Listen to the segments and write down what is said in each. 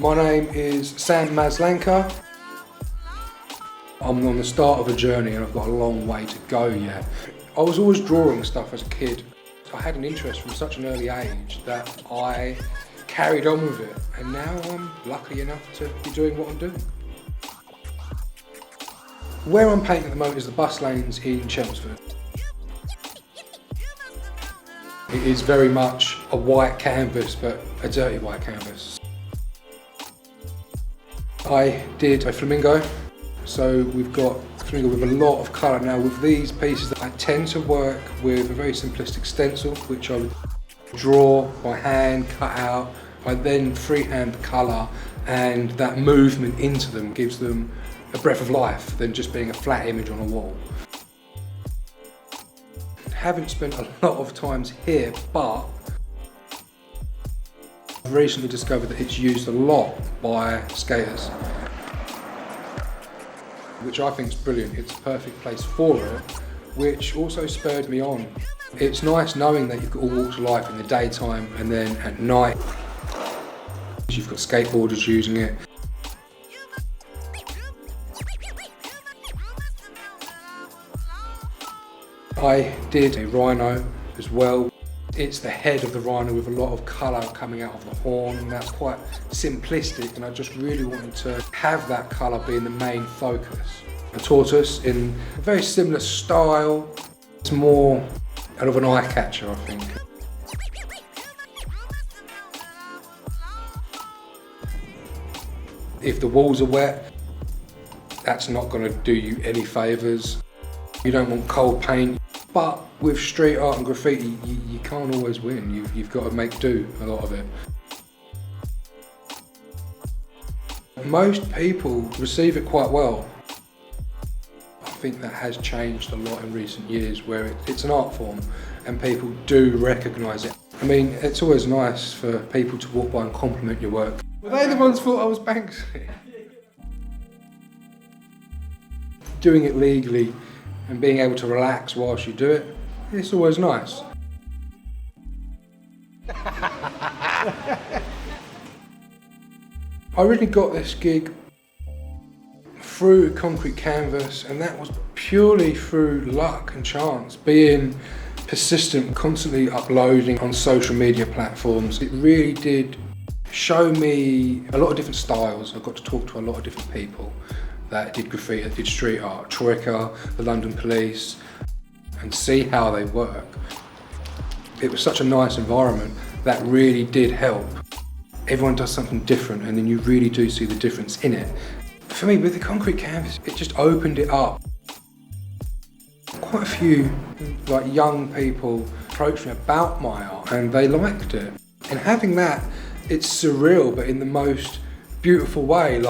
My name is Sam Maslanka. I'm on the start of a journey and I've got a long way to go yet. I was always drawing stuff as a kid. I had an interest from such an early age that I carried on with it, and now I'm lucky enough to be doing what I'm doing. Where I'm painting at the moment is the bus lanes in Chelmsford. It is very much a white canvas, but a dirty white canvas. I did a flamingo, so we've got a flamingo with a lot of colour. Now with these pieces, I tend to work with a very simplistic stencil, which I would draw by hand, cut out. I then freehand the colour, and that movement into them gives them a breath of life than just being a flat image on a wall. Haven't spent a lot of times here, but I've recently discovered that it's used a lot by skaters, which I think is brilliant. It's a perfect place for it, which also spurred me on. It's nice knowing that you've got all walks of life in the daytime, and then at night you've got skateboarders using it. I did a rhino as well. It's the head of the rhino with a lot of colour coming out of the horn, and that's quite simplistic, and I just really wanted to have that colour being the main focus. A tortoise in a very similar style. It's more of an eye catcher, I think. If the walls are wet, that's not going to do you any favours. You don't want cold paint. But with street art and graffiti, you can't always win. You've got to make do a lot of it. Most people receive it quite well. I think that has changed a lot in recent years, where it's an art form and people do recognise it. I mean, it's always nice for people to walk by and compliment your work. Were they the ones who thought I was Banksy? Doing it legally and being able to relax whilst you do it, it's always nice. I originally got this gig through concrete canvas, and that was purely through luck and chance. Being persistent, constantly uploading on social media platforms, it really did show me a lot of different styles. I got to talk to a lot of different people that did graffiti, that did street art, Troika, the London Police, and see how they work. It was such a nice environment that really did help. Everyone does something different, and then you really do see the difference in it. For me, with the concrete canvas, it just opened it up. Quite a few young people approached me about my art, and they liked it. And having that, it's surreal, but in the most beautiful way.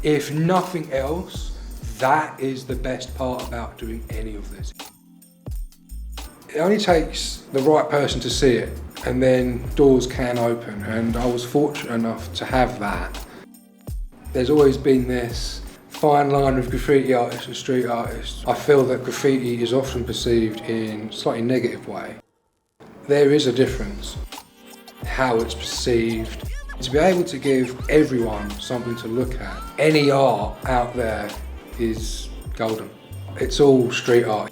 If nothing else, that is the best part about doing any of this. It only takes the right person to see it, and then doors can open, and I was fortunate enough to have that. There's always been this fine line with graffiti artists and street artists. I feel that graffiti is often perceived in a slightly negative way. There is a difference, how it's perceived. To be able to give everyone something to look at, any art out there is golden. It's all street art.